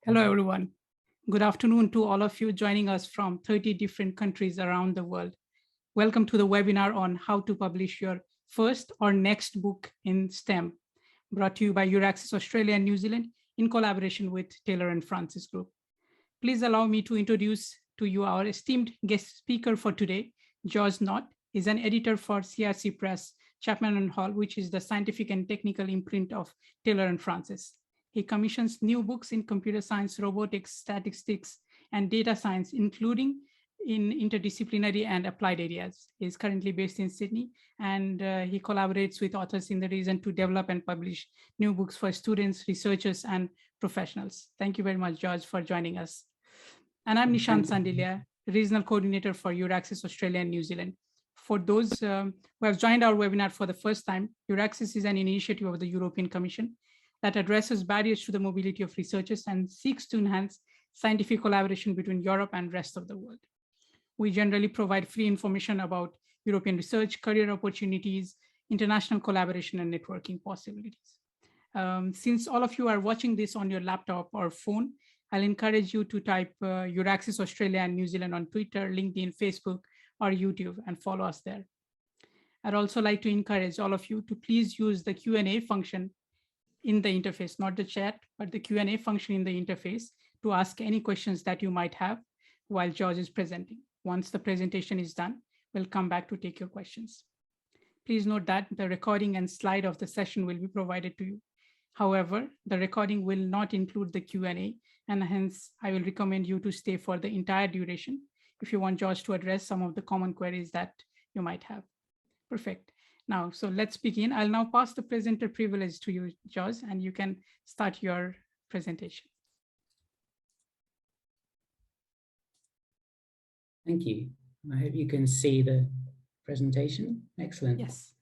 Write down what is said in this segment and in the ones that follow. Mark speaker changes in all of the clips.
Speaker 1: Hello, everyone. Good afternoon to all of you joining us from 30 different countries around the world. Welcome to the webinar on how to publish your first or next book in STEM, brought to you by EURAXESS Australia New Zealand in collaboration with Taylor and Francis Group. Please allow me to introduce to you our esteemed guest speaker for today. George Knott is an editor for CRC Press, Chapman and Hall, which is the scientific and technical imprint of Taylor and Francis. He commissions new books in computer science, robotics, statistics, and data science, including in interdisciplinary and applied areas. He is currently based in Sydney, and he collaborates with authors in the region to develop and publish new books for students, researchers, and professionals. Thank you very much, George, for joining us. And I'm Nishant Sandilia, Regional Coordinator for EURAXESS Australia and New Zealand. For those who have joined our webinar for the first time, EURAXESS is an initiative of the European Commission that addresses barriers to the mobility of researchers and seeks to enhance scientific collaboration between Europe and rest of the world. We generally provide free information about European research, career opportunities, international collaboration, and networking possibilities. Since all of you are watching this on your laptop or phone, I'll encourage you to type EURAXESS Australia and New Zealand on Twitter, LinkedIn, Facebook, or YouTube and follow us there. I'd also like to encourage all of you to please use the Q&A function in the interface, not the chat, but the Q&A function in the interface to ask any questions that you might have while George is presenting. Once the presentation is done, we'll come back to take your questions. Please note that the recording and slide of the session will be provided to you. However, the recording will not include the Q&A, and hence I will recommend you to stay for the entire duration if you want George to address some of the common queries that you might have. Perfect. Now, so let's begin. I'll now pass the presenter privilege to you, George, and you can start your presentation.
Speaker 2: Thank you. I hope you can see the presentation. Excellent.
Speaker 1: Yes.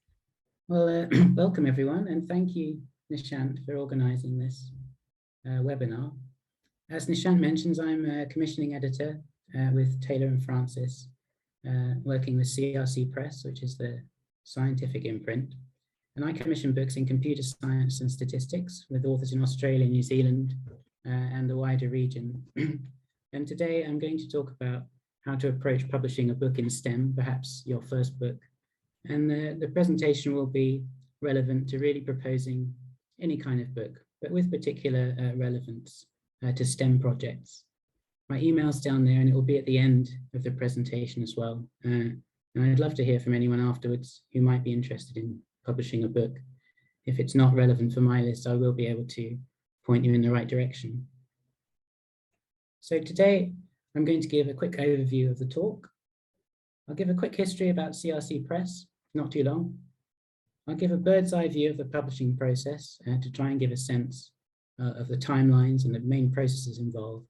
Speaker 2: Well, welcome everyone, and thank you, Nishant, for organizing this webinar. As Nishant mentions, I'm a commissioning editor with Taylor and Francis, working with CRC Press, which is the scientific imprint. And I commission books in computer science and statistics with authors in Australia, New Zealand, and the wider region. And today I'm going to talk about how to approach publishing a book in STEM, perhaps your first book. And the presentation will be relevant to really proposing any kind of book, but with particular relevance to STEM projects. My email's down there and it will be at the end of the presentation as well. And I'd love to hear from anyone afterwards who might be interested in publishing a book. If it's not relevant for my list, I will be able to point you in the right direction. So today, I'm going to give a quick overview of the talk. I'll give a quick history about CRC Press, not too long. I'll give a bird's eye view of the publishing process to try and give a sense of the timelines and the main processes involved.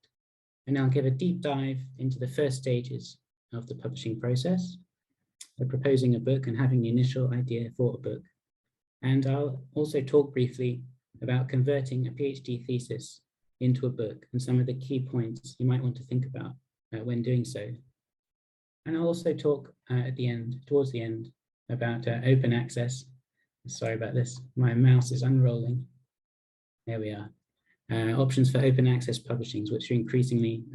Speaker 2: And I'll give a deep dive into the first stages of the publishing process, proposing a book and having the initial idea for a book. And I'll also talk briefly about converting a PhD thesis into a book and some of the key points you might want to think about when doing so. And I'll also talk at the end, towards the end, about open access. Sorry about this, my mouse is unrolling. There we are. Options for open access publishings, which are increasingly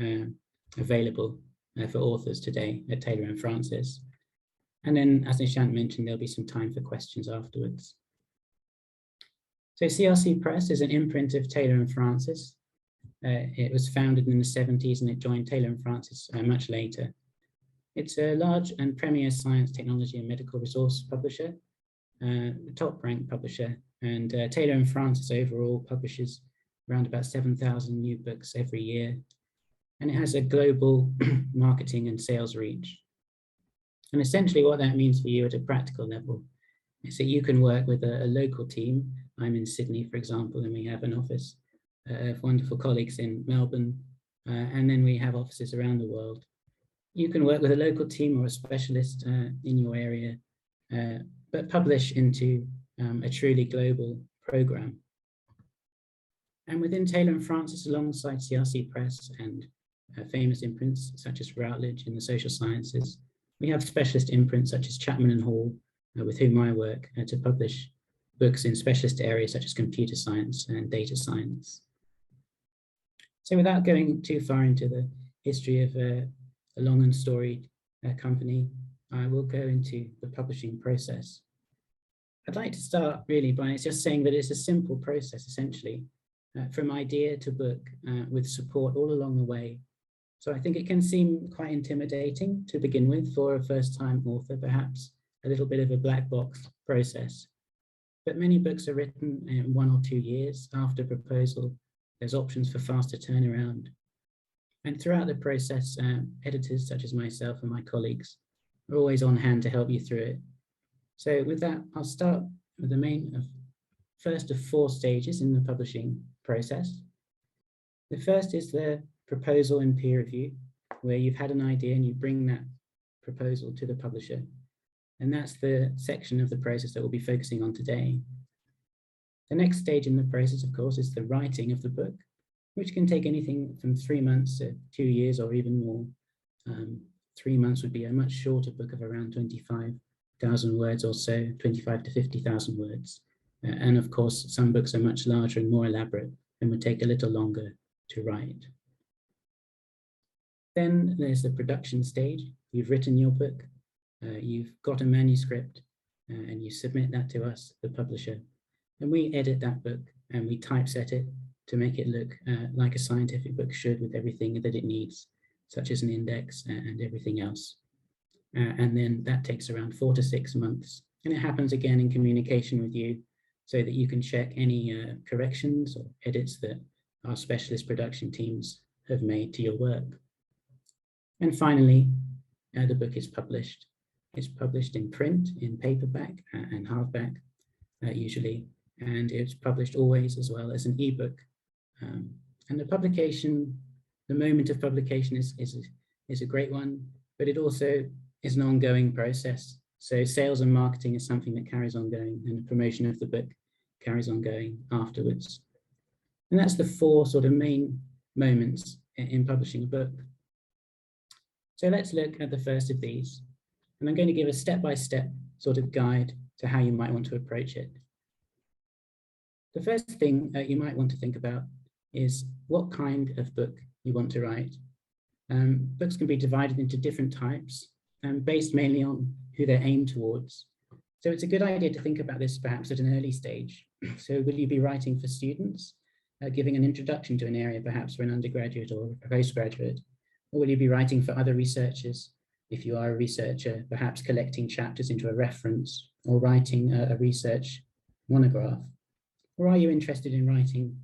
Speaker 2: available for authors today at Taylor and Francis. And then, as Nishant mentioned, there'll be some time for questions afterwards. So CRC Press is an imprint of Taylor and Francis. It was founded in the 70s and it joined Taylor and Francis much later. It's a large and premier science, technology, and medical resource publisher, the top ranked publisher, and Taylor and Francis overall publishes around about 7,000 new books every year. And it has a global marketing and sales reach. And essentially what that means for you at a practical level is that you can work with a local team. I'm in Sydney, for example, and we have an office of wonderful colleagues in Melbourne, and then we have offices around the world. You can work with a local team or a specialist in your area, but publish into a truly global program. And within Taylor and Francis, alongside CRC Press and famous imprints such as Routledge in the social sciences, we have specialist imprints such as Chapman and Hall, with whom I work to publish books in specialist areas such as computer science and data science. So without going too far into the history of a long and storied company, I will go into the publishing process. I'd like to start really by just saying that it's a simple process, essentially, from idea to book, with support all along the way. So I think it can seem quite intimidating to begin with for a first-time author, perhaps a little bit of a black box process. But many books are written in 1 or 2 years after proposal. There's options for faster turnaround. And throughout the process, editors such as myself and my colleagues are always on hand to help you through it. So with that, I'll start with the first of 4 stages in the publishing process. The first is the proposal and peer review, where you've had an idea and you bring that proposal to the publisher. And that's the section of the process that we'll be focusing on today. The next stage in the process, of course, is the writing of the book, which can take anything from 3 months to 2 years or even more. 3 months would be a much shorter book of around 25,000 words or so, 25 to 50,000 words. And of course, some books are much larger and more elaborate and would take a little longer to write. Then there's the production stage. You've written your book, you've got a manuscript, and you submit that to us, the publisher. And we edit that book and we typeset it to make it look like a scientific book should, with everything that it needs, such as an index and everything else. And then that takes around 4 to 6 months. And it happens again in communication with you so that you can check any corrections or edits that our specialist production teams have made to your work. And finally, the book is published. It's published in print, in paperback and hardback, usually, and it's published always as well as an ebook. And the publication, the moment of publication is a great one, but it also is an ongoing process. So sales and marketing is something that carries on going, and the promotion of the book carries on going afterwards. And that's the 4 sort of main moments in publishing a book. So let's look at the first of these. And I'm going to give a step-by-step sort of guide to how you might want to approach it. The first thing you might want to think about is what kind of book you want to write. Books can be divided into different types, based mainly on who they're aimed towards. So it's a good idea to think about this perhaps at an early stage. So will you be writing for students, giving an introduction to an area perhaps for an undergraduate or a postgraduate? Or will you be writing for other researchers? If you are a researcher, perhaps collecting chapters into a reference or writing a research monograph? Or are you interested in writing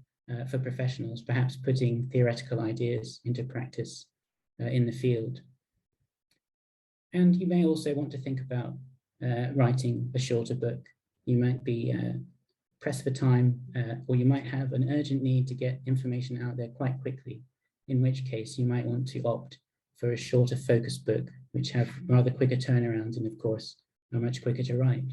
Speaker 2: for professionals, perhaps putting theoretical ideas into practice in the field? And you may also want to think about writing a shorter book. You might be pressed for time, or you might have an urgent need to get information out there quite quickly, in which case you might want to opt for a shorter focused book, which have rather quicker turnarounds and of course are much quicker to write.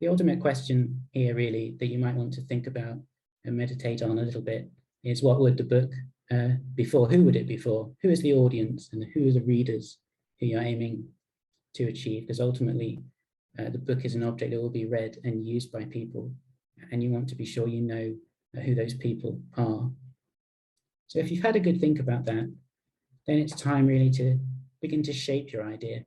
Speaker 2: The ultimate question here really that you might want to think about and meditate on a little bit is, what would the book be for? Who would it be for? Who is the audience and who are the readers who you're aiming to achieve? Because ultimately the book is an object that will be read and used by people, and you want to be sure you know who those people are. So if you've had a good think about that, then it's time really to begin to shape your idea.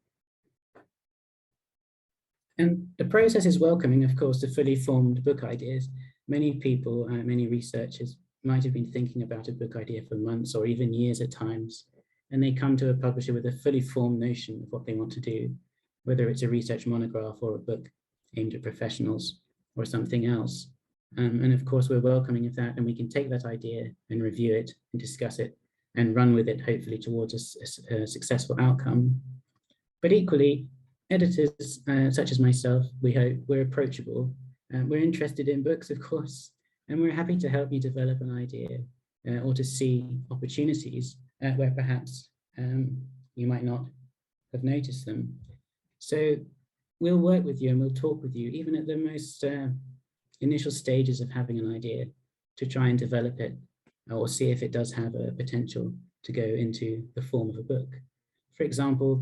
Speaker 2: And the process is welcoming, of course, to fully formed book ideas. Many people, many researchers might have been thinking about a book idea for months or even years at times, and they come to a publisher with a fully formed notion of what they want to do, whether it's a research monograph or a book aimed at professionals or something else. And of course, we're welcoming of that, and we can take that idea and review it and discuss it and run with it, hopefully towards a successful outcome. But equally, editors such as myself, we hope we're approachable. We're interested in books, of course, and we're happy to help you develop an idea or to see opportunities where perhaps you might not have noticed them. So we'll work with you and we'll talk with you, even at the most initial stages of having an idea, to try and develop it or see if it does have a potential to go into the form of a book. For example,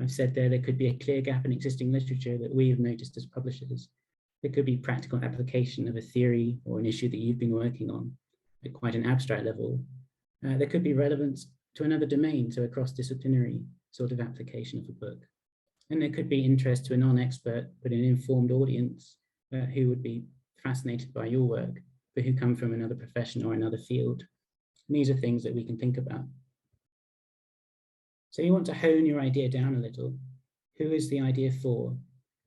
Speaker 2: I've said there could be a clear gap in existing literature that we've noticed as publishers. There could be practical application of a theory or an issue that you've been working on. at quite an abstract level, there could be relevance to another domain, so a cross-disciplinary sort of application of a book. And there could be interest to a non-expert, but an informed audience who would be fascinated by your work, but who come from another profession or another field. And these are things that we can think about. So you want to hone your idea down a little. Who is the idea for?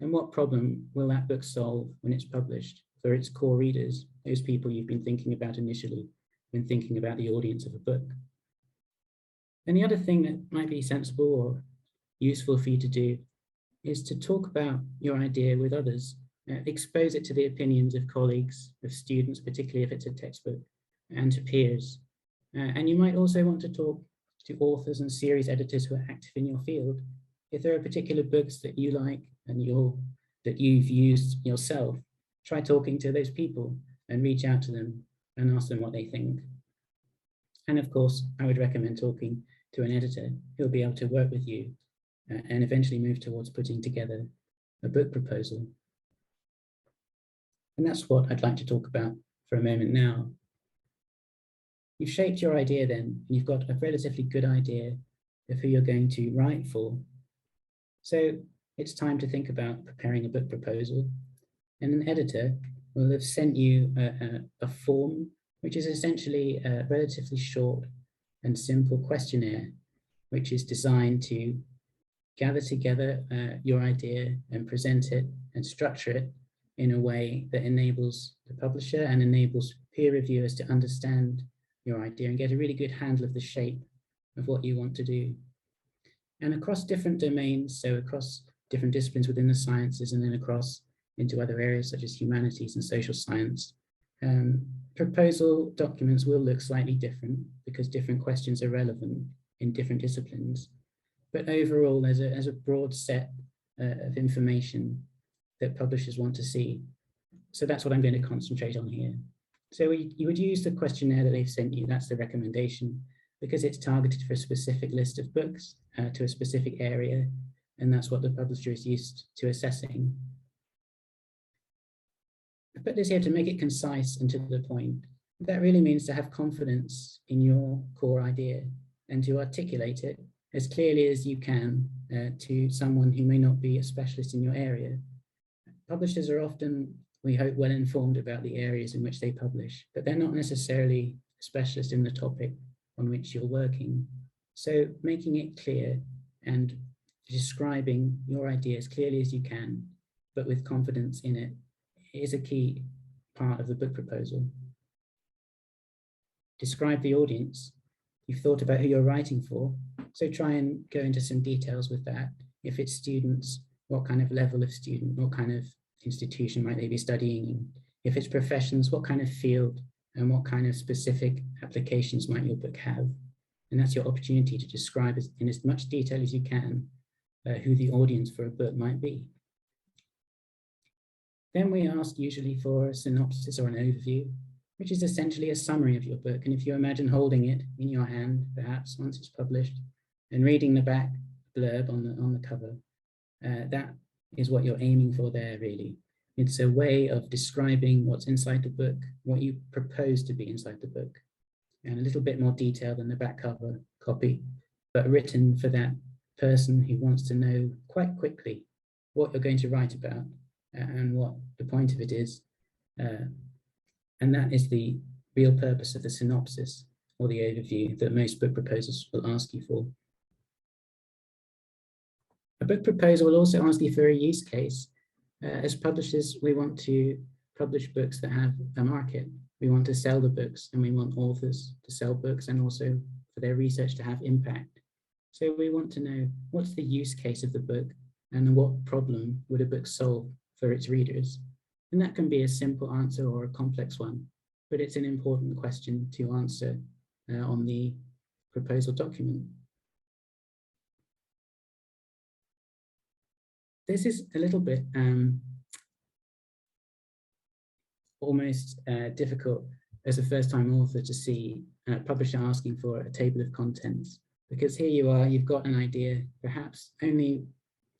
Speaker 2: And what problem will that book solve when it's published for its core readers, those people you've been thinking about initially when thinking about the audience of a book? And the other thing that might be sensible or useful for you to do is to talk about your idea with others, expose it to the opinions of colleagues, of students, particularly if it's a textbook, and to peers. And you might also want to talk to authors and series editors who are active in your field. If there are particular books that you like and that you've used yourself, try talking to those people and reach out to them and ask them what they think. And of course, I would recommend talking to an editor who'll be able to work with you and eventually move towards putting together a book proposal. And that's what I'd like to talk about for a moment now. You've shaped your idea then, and you've got a relatively good idea of who you're going to write for. So it's time to think about preparing a book proposal. And an editor will have sent you a form, which is essentially a relatively short and simple questionnaire, which is designed to gather together your idea and present it and structure it in a way that enables the publisher and enables peer reviewers to understand your idea and get a really good handle of the shape of what you want to do. And across different domains, so across different disciplines within the sciences and then across into other areas such as humanities and social science, proposal documents will look slightly different because different questions are relevant in different disciplines. But overall, there's a broad set of information that publishers want to see. So that's what I'm going to concentrate on here. So you would use the questionnaire that they've sent you, that's the recommendation, because it's targeted for a specific list of books to a specific area, and that's what the publisher is used to assessing. I put this here to make it concise and to the point. That really means to have confidence in your core idea and to articulate it as clearly as you can to someone who may not be a specialist in your area. Publishers are often, we hope, well informed about the areas in which they publish, but they're not necessarily a specialist in the topic on which you're working. So making it clear and describing your idea as clearly as you can, but with confidence in it, is a key part of the book proposal. Describe the audience. You've thought about who you're writing for, so try and go into some details with that. If it's students, what kind of level of student, what kind of institution might they be studying in? If it's professions, what kind of field and what kind of specific applications might your book have? And that's your opportunity to describe in as much detail as you can who the audience for a book might be. Then we ask usually for a synopsis or an overview, which is essentially a summary of your book. And if you imagine holding it in your hand, perhaps once it's published, and reading the back blurb on the cover, that is what you're aiming for there, really. It's a way of describing what's inside the book, what you propose to be inside the book, and a little bit more detail than the back cover copy, but written for that person who wants to know quite quickly what you're going to write about and what the point of it is. And that is the real purpose of the synopsis or the overview that most book proposals will ask you for. A book proposal will also ask you for a use case. As publishers, we want to publish books that have a market. We want to sell the books, and we want authors to sell books and also for their research to have impact. So we want to know what's the use case of the book and what problem would a book solve for its readers. And that can be a simple answer or a complex one, but it's an important question to answer on the proposal document. This is a little bit almost difficult as a first-time author to see a publisher asking for a table of contents, because here you are, you've got an idea, perhaps only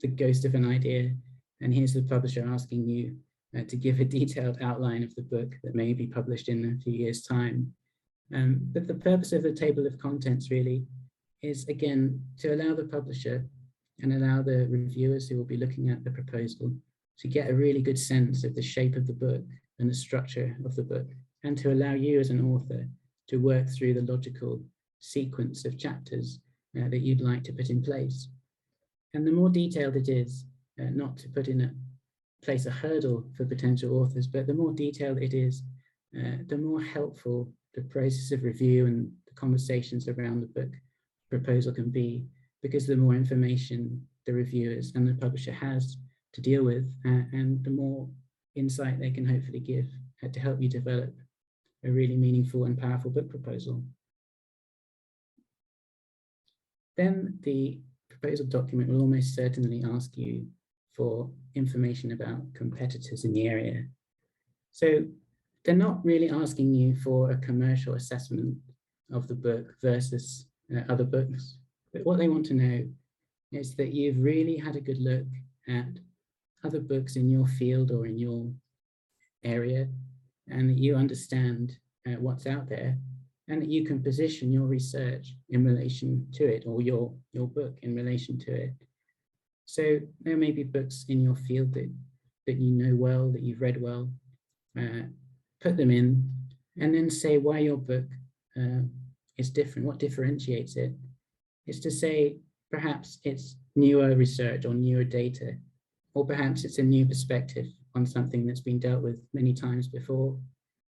Speaker 2: the ghost of an idea, and here's the publisher asking you to give a detailed outline of the book that may be published in a few years' time. But the purpose of the table of contents really is, again, to allow the publisher and allow the reviewers who will be looking at the proposal to get a really good sense of the shape of the book and the structure of the book, and to allow you as an author to work through the logical sequence of chapters that you'd like to put in place. And the more detailed it is, not to put in place a hurdle for potential authors, but the more detailed it is, the more helpful the process of review and the conversations around the book proposal can be, because the more information the reviewers and the publisher has to deal with, and the more insight they can hopefully give to help you develop a really meaningful and powerful book proposal. Then the proposal document will almost certainly ask you for information about competitors in the area. So they're not really asking you for a commercial assessment of the book versus other books, but what they want to know is that you've really had a good look at other books in your field or in your area, and that you understand what's out there, and that you can position your research in relation to it, or your book in relation to it. So there may be books in your field that you know well, that you've read well, put them in, and then say why your book is different, what differentiates it. Is to say, perhaps it's newer research or newer data, or perhaps it's a new perspective on something that's been dealt with many times before,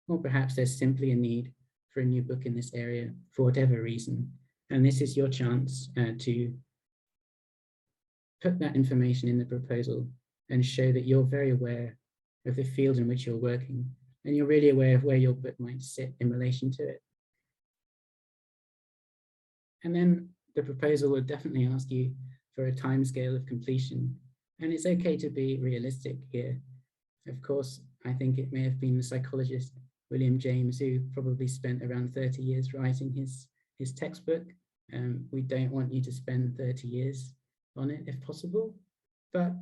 Speaker 2: or perhaps there's simply a need for a new book in this area for whatever reason. And this is your chance to put that information in the proposal and show that you're very aware of the field in which you're working, and you're really aware of where your book might sit in relation to it. And then the proposal will definitely ask you for a timescale of completion. And it's okay to be realistic here. Of course, I think it may have been the psychologist William James who probably spent around 30 years writing his textbook. We don't want you to spend 30 years on it if possible. But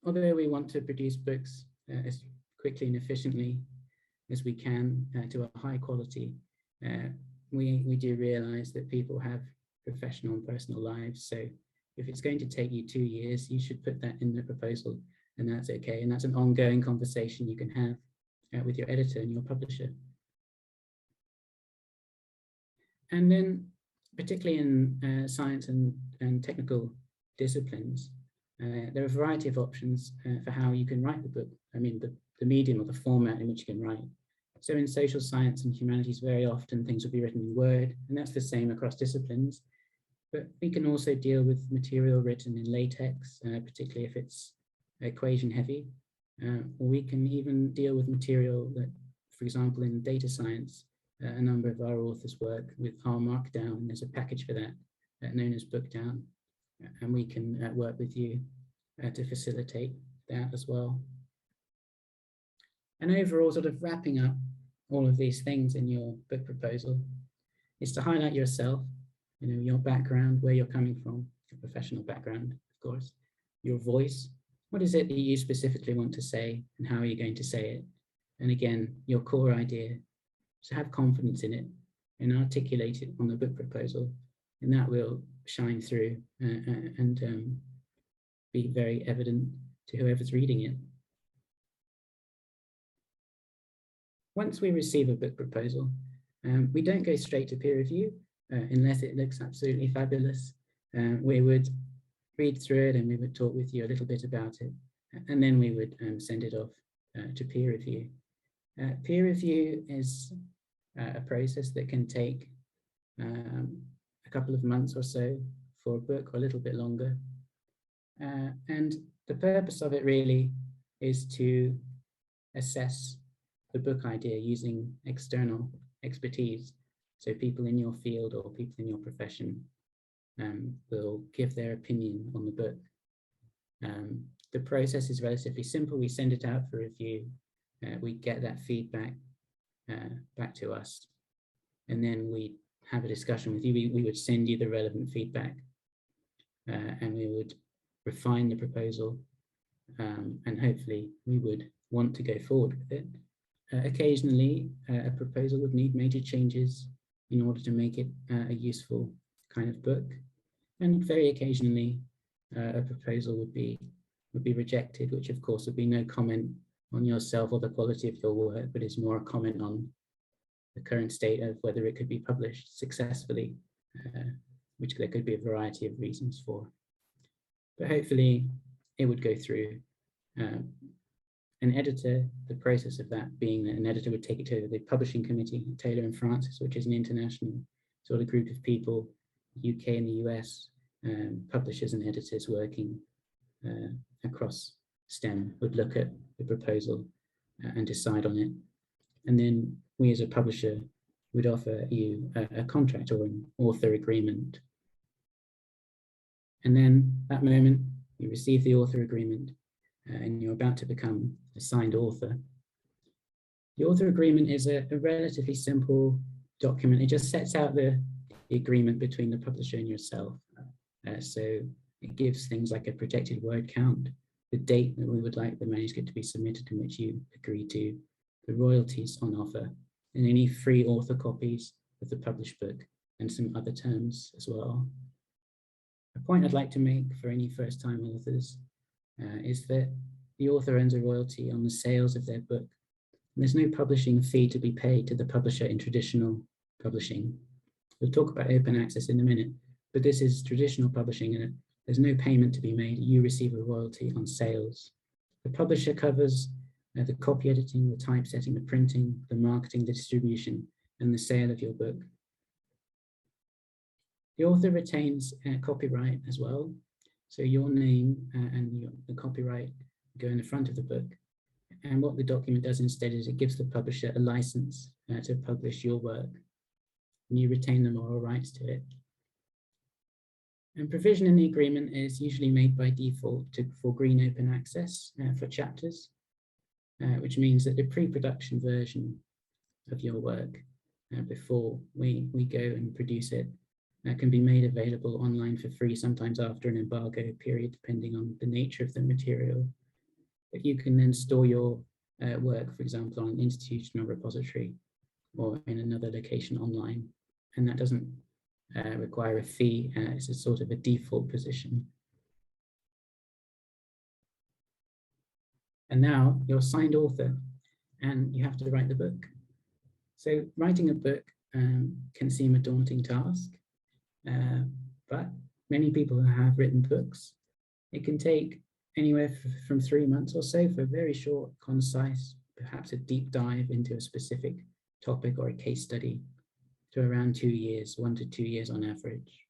Speaker 2: although we want to produce books as quickly and efficiently as we can to a high quality, we do realize that people have professional and personal lives. So if it's going to take you 2 years, you should put that in the proposal, and that's okay. And that's an ongoing conversation you can have with your editor and your publisher. And then, particularly in science and technical disciplines, there are a variety of options for how you can write the book. I mean, the medium or the format in which you can write. So in social science and humanities, very often things will be written in Word, and that's the same across disciplines. But we can also deal with material written in LaTeX, particularly if it's equation heavy. Or we can even deal with material that, for example, in data science, a number of our authors work with R Markdown, and there's a package for that known as Bookdown. And we can work with you to facilitate that as well. And overall, sort of wrapping up all of these things in your book proposal is to highlight yourself, your background, where you're coming from, your professional background, of course, your voice. What is it that you specifically want to say, and how are you going to say it? And again, your core idea, so have confidence in it and articulate it on the book proposal, and that will shine through and be very evident to whoever's reading it. Once we receive a book proposal, we don't go straight to peer review unless it looks absolutely fabulous. We would read through it and we would talk with you a little bit about it, and then we would send it off to peer review. Peer review is a process that can take a couple of months or so for a book, or a little bit longer. And the purpose of it really is to assess the book idea using external expertise. So people in your field or people in your profession will give their opinion on the book. The process is relatively simple. We send it out for review. We get that feedback back to us, and then we have a discussion with you. We would send you the relevant feedback, and we would refine the proposal, and hopefully we would want to go forward with it. Occasionally, a proposal would need major changes in order to make it a useful kind of book. And very occasionally, a proposal would be rejected, which of course would be no comment on yourself or the quality of your work, but is more a comment on the current state of whether it could be published successfully, which there could be a variety of reasons for. But hopefully it would go through an editor, the process of that being that an editor would take it to the publishing committee, Taylor and Francis, which is an international sort of group of people, UK and the US, publishers and editors working across STEM, would look at the proposal and decide on it. And then we as a publisher would offer you a contract or an author agreement. And then that moment you receive the author agreement and you're about to become a signed author. The author agreement is a relatively simple document. It just sets out the agreement between the publisher and yourself. So it gives things like a protected word count, the date that we would like the manuscript to be submitted in which you agree to, the royalties on offer, and any free author copies of the published book, and some other terms as well. A point I'd like to make for any first-time authors is that the author earns a royalty on the sales of their book. And there's no publishing fee to be paid to the publisher in traditional publishing. We'll talk about open access in a minute, but this is traditional publishing and there's no payment to be made. You receive a royalty on sales. The publisher covers the copy editing, the typesetting, the printing, the marketing, the distribution, and the sale of your book. The author retains copyright as well. So your name and the copyright go in the front of the book. And what the document does instead is it gives the publisher a license to publish your work. And you retain the moral rights to it. And provision in the agreement is usually made by default for green open access for chapters, which means that the pre-production version of your work before we go and produce it can be made available online for free, sometimes after an embargo period, depending on the nature of the material. But you can then store your work, for example, on an institutional repository or in another location online. And that doesn't require a fee. It's a sort of a default position. And now you're a signed author and you have to write the book. So writing a book can seem a daunting task, but many people have written books. It can take anywhere from 3 months or so for a very short, concise, perhaps a deep dive into a specific topic or a case study, to around 2 years, 1 to 2 years on average.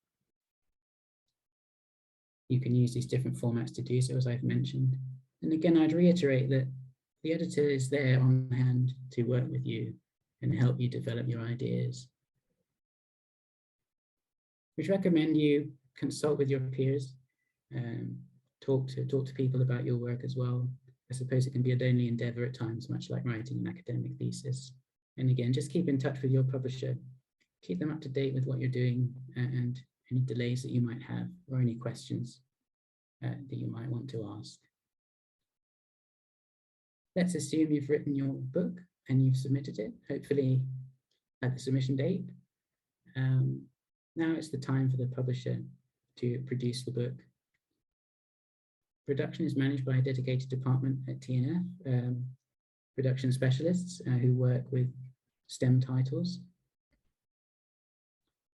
Speaker 2: You can use these different formats to do so, as I've mentioned. And again, I'd reiterate that the editor is there on hand to work with you and help you develop your ideas. We'd recommend you consult with your peers, talk to people about your work as well. I suppose it can be a lonely endeavor at times, much like writing an academic thesis. And again, just keep in touch with your publisher. Keep them up to date with what you're doing and any delays that you might have or any questions that you might want to ask. Let's assume you've written your book and you've submitted it, hopefully at the submission date. Now it's the time for the publisher to produce the book. Production is managed by a dedicated department at TNF, production specialists who work with STEM titles.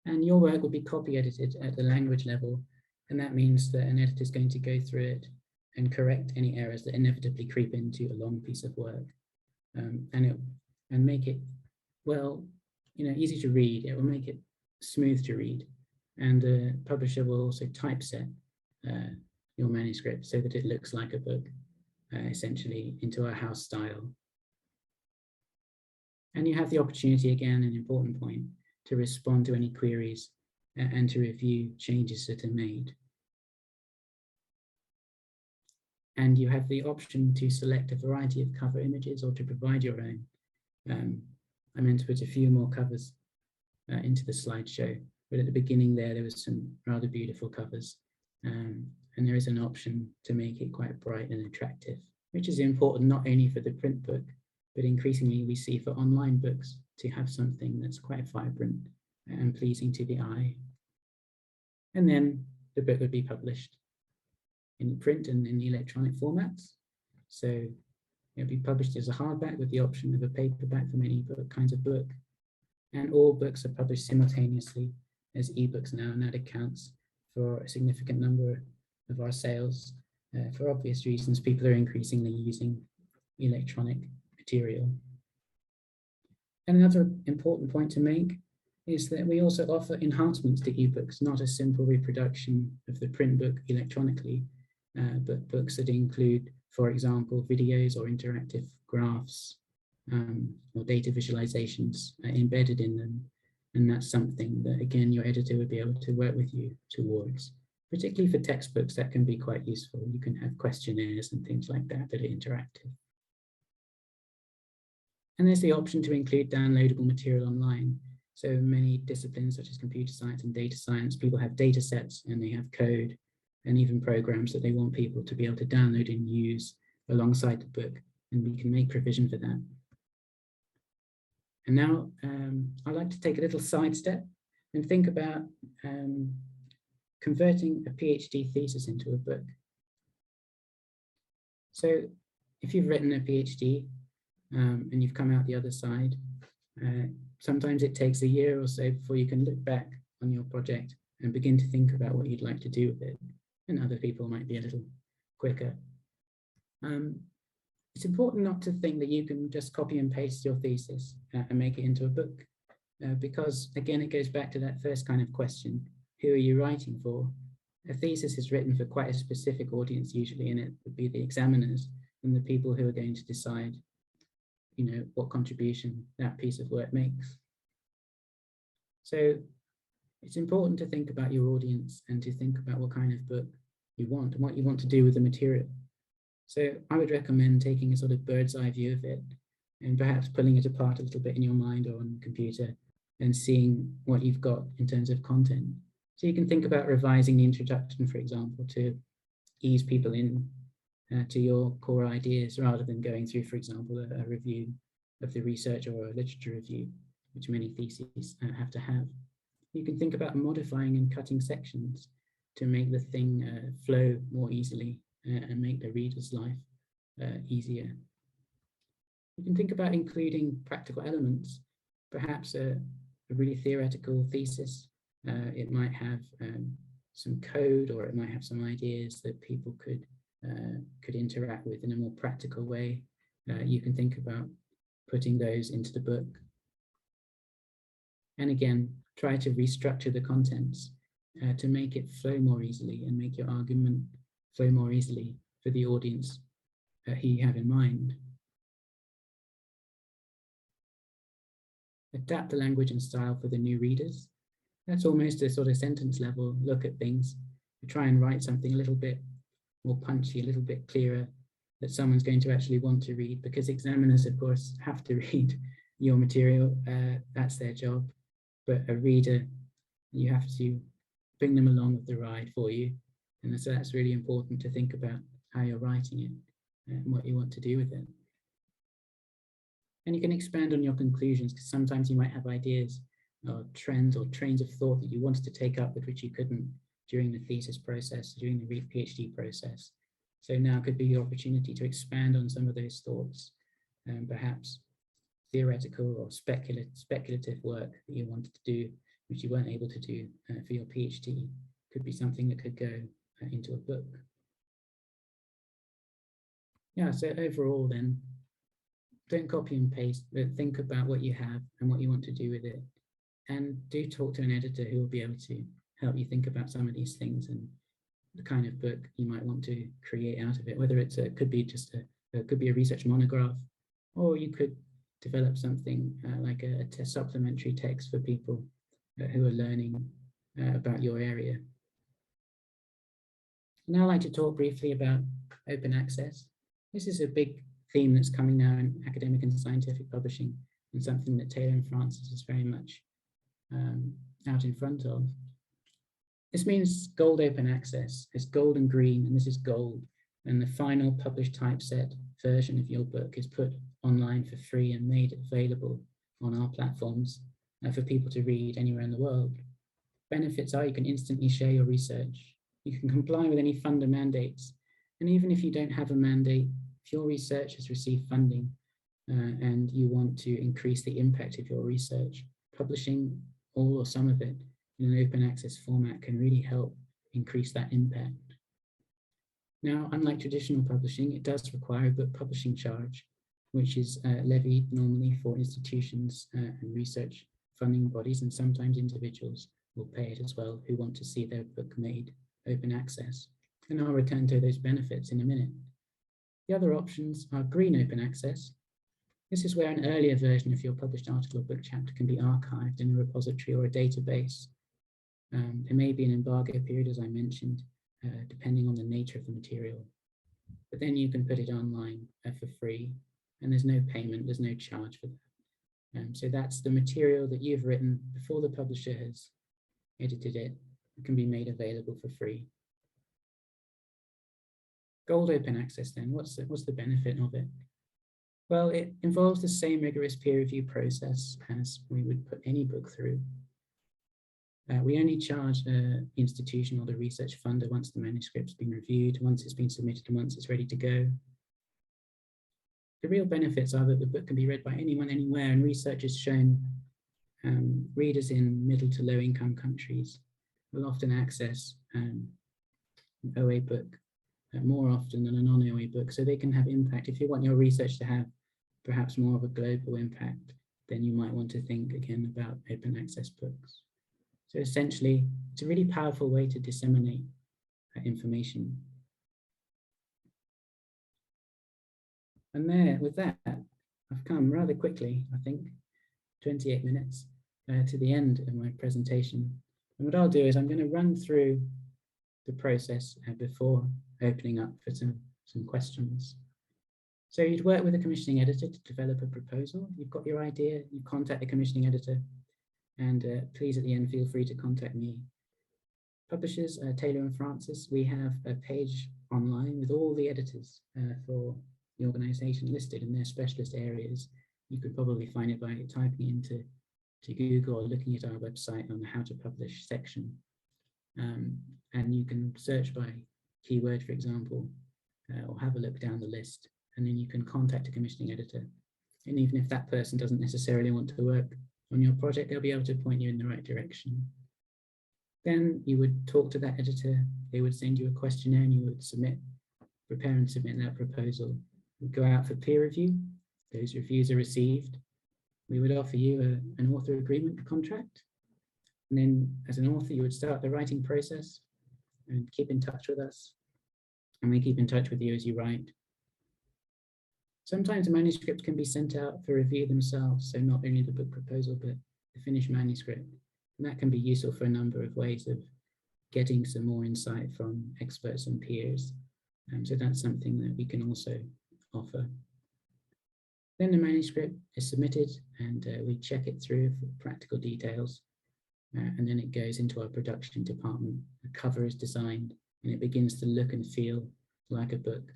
Speaker 2: And your work will be copy edited at the language level, and that means that an editor is going to go through it and correct any errors that inevitably creep into a long piece of work, and make it, well, easy to read. It will make it smooth to read, and the publisher will also typeset your manuscript so that it looks like a book, essentially into a house style. And you have the opportunity, again, an important point, to respond to any queries and to review changes that are made. And you have the option to select a variety of cover images or to provide your own. I meant to put a few more covers into the slideshow, but at the beginning there was some rather beautiful covers. And there is an option to make it quite bright and attractive, which is important not only for the print book, but increasingly we see for online books to have something that's quite vibrant and pleasing to the eye. And then the book would be published in print and in electronic formats. So it would be published as a hardback with the option of a paperback for many kinds of book. And all books are published simultaneously as ebooks now, and that accounts for a significant number of our sales. For obvious reasons, people are increasingly using electronic material. And another important point to make is that we also offer enhancements to ebooks, not a simple reproduction of the print book electronically, but books that include, for example, videos or interactive graphs or data visualizations embedded in them. And that's something that, again, your editor would be able to work with you towards. Particularly for textbooks, that can be quite useful. You can have questionnaires and things like that that are interactive. And there's the option to include downloadable material online. So many disciplines such as computer science and data science, people have data sets and they have code and even programs that they want people to be able to download and use alongside the book, and we can make provision for that. And now I'd like to take a little sidestep and think about converting a PhD thesis into a book. So if you've written a PhD and you've come out the other side, sometimes it takes a year or so before you can look back on your project and begin to think about what you'd like to do with it. And other people might be a little quicker. It's important not to think that you can just copy and paste your thesis and make it into a book, because again, it goes back to that first kind of question, who are you writing for? A thesis is written for quite a specific audience usually, and it would be the examiners and the people who are going to decide, you know, what contribution that piece of work makes. So it's important to think about your audience and to think about what kind of book you want and what you want to do with the material. So I would recommend taking a sort of bird's eye view of it and perhaps pulling it apart a little bit in your mind or on the computer and seeing what you've got in terms of content. So you can think about revising the introduction, for example, to ease people in to your core ideas rather than going through, for example, a review of the research or a literature review, which many theses have to have. You can think about modifying and cutting sections to make the thing flow more easily and make the reader's life easier. You can think about including practical elements, perhaps a really theoretical thesis. It might have some code, or it might have some ideas that people could interact with in a more practical way. You can think about putting those into the book. And again, try to restructure the contents to make it flow more easily and make your argument flow more easily for the audience who you have in mind. Adapt the language and style for the new readers. That's almost a sort of sentence level look at things. You try and write something a little bit more punchy, a little bit clearer, that someone's going to actually want to read, because examiners, of course, have to read your material. That's their job. But a reader, you have to bring them along with the ride for you. And so that's really important to think about how you're writing it and what you want to do with it. And you can expand on your conclusions, because sometimes you might have ideas or trends or trains of thought that you wanted to take up but which you couldn't during the thesis process, during the PhD process. So now could be your opportunity to expand on some of those thoughts, and perhaps theoretical or speculative work that you wanted to do, which you weren't able to do for your PhD, could be something that could go into a book. Yeah, so overall then, don't copy and paste, but think about what you have and what you want to do with it. And do talk to an editor who will be able to help you think about some of these things and the kind of book you might want to create out of it, whether it's could be just could be a research monograph, or you could develop something like a supplementary text for people who are learning about your area. Now I'd like to talk briefly about open access. This is a big theme that's coming now in academic and scientific publishing, and something that Taylor and Francis is very much out in front of. This means gold open access. It's gold and green, and this is gold, and the final published typeset version of your book is put online for free and made available on our platforms for people to read anywhere in the world. Benefits are you can instantly share your research. You can comply with any funder mandates. And even if you don't have a mandate, if your research has received funding and you want to increase the impact of your research, publishing all or some of it in an open access format can really help increase that impact. Now, unlike traditional publishing, it does require a book publishing charge, which is levied normally for institutions and research funding bodies, and sometimes individuals will pay it as well who want to see their book made open access. And I'll return to those benefits in a minute. The other options are green open access. This is where an earlier version of your published article or book chapter can be archived in a repository or a database. There may be an embargo period, as I mentioned, depending on the nature of the material. But then you can put it online for free, and there's no payment, there's no charge for that. So that's the material that you've written before the publisher has edited it. It can be made available for free. Gold open access then, what's the benefit of it? Well, it involves the same rigorous peer review process as we would put any book through. We only charge the institution or the research funder once the manuscript's been reviewed, once it's been submitted, and once it's ready to go. The real benefits are that the book can be read by anyone, anywhere, and research has shown readers in middle to low income countries will often access an OA book more often than a non-OA book, so they can have impact. If you want your research to have perhaps more of a global impact, then you might want to think again about open access books. So essentially, it's a really powerful way to disseminate information. And there, with that, I've come rather quickly, I think, 28 minutes to the end of my presentation. And what I'll do is I'm going to run through the process before opening up for some questions. So you'd work with a commissioning editor to develop a proposal. You've got your idea, you contact the commissioning editor, and please at the end feel free to contact me. Publishers, Taylor and Francis, we have a page online with all the editors for the organisation listed in their specialist areas. You could probably find it by typing into Google or looking at our website on the How to Publish section. And you can search by keyword, for example, or have a look down the list, and then you can contact a commissioning editor. And even if that person doesn't necessarily want to work on your project, they'll be able to point you in the right direction. Then you would talk to that editor, they would send you a questionnaire, and you would prepare and submit that proposal. It would go out for peer review. Those reviews are received. We would offer you an author agreement contract. And then as an author, you would start the writing process and keep in touch with us. And we keep in touch with you as you write. Sometimes manuscripts can be sent out for review themselves, so not only the book proposal, but the finished manuscript. And that can be useful for a number of ways of getting some more insight from experts and peers. So that's something that we can also offer. Then the manuscript is submitted and we check it through for practical details. And then it goes into our production department. The cover is designed and it begins to look and feel like a book.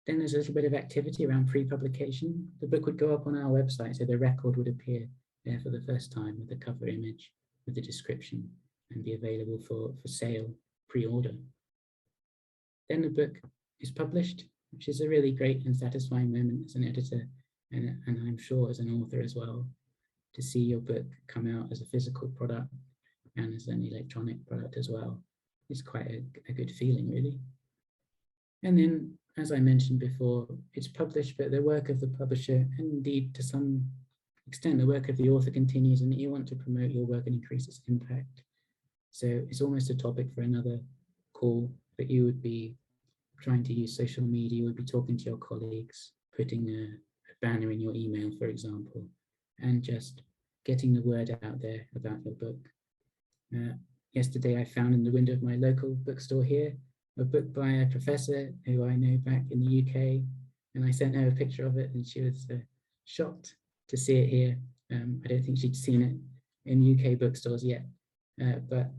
Speaker 2: Then there's a little bit of activity around pre-publication. The book would go up on our website, so the record would appear there for the first time with the cover image, with the description, and be available for sale, pre-order. Then the book is published, which is a really great and satisfying moment as an editor, and I'm sure as an author as well, to see your book come out as a physical product and as an electronic product as well. It's quite a good feeling, really. And then, as I mentioned before, it's published, but the work of the publisher, and indeed to some extent the work of the author, continues, and you want to promote your work and increase its impact. So it's almost a topic for another call, that you would be trying to use social media, you would be talking to your colleagues, putting a banner in your email, for example, and just getting the word out there about your book. Yesterday I found in the window of my local bookstore here a book by a professor who I know back in the UK, and I sent her a picture of it and she was shocked to see it here. I don't think she'd seen it in UK bookstores yet, but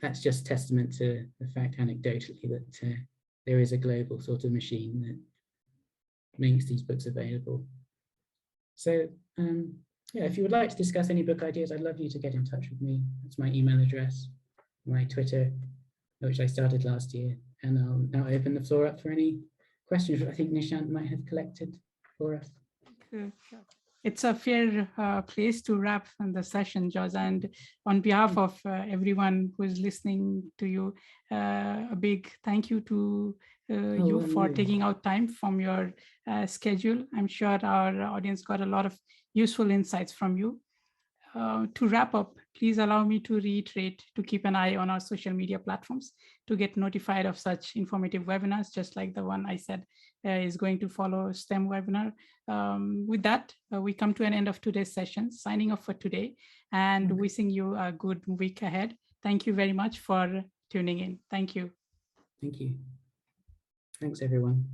Speaker 2: that's just testament to the fact anecdotally that there is a global sort of machine that makes these books available. So yeah, if you would like to discuss any book ideas, I'd love you to get in touch with me. That's my email address, my Twitter, which I started last year. And I'll now open the floor up for any questions that I think Nishant might have collected for us.
Speaker 1: It's a fair place to wrap the session, Jos. And on behalf of everyone who is listening to you, a big thank you to you for taking out time from your schedule. I'm sure our audience got a lot of useful insights from you. To wrap up, please allow me to reiterate to keep an eye on our social media platforms to get notified of such informative webinars, just like the one I said is going to follow STEM webinar. With that, we come to an end of today's session, signing off for today and wishing you a good week ahead. Thank you very much for tuning in. Thank you.
Speaker 2: Thank you. Thanks, everyone.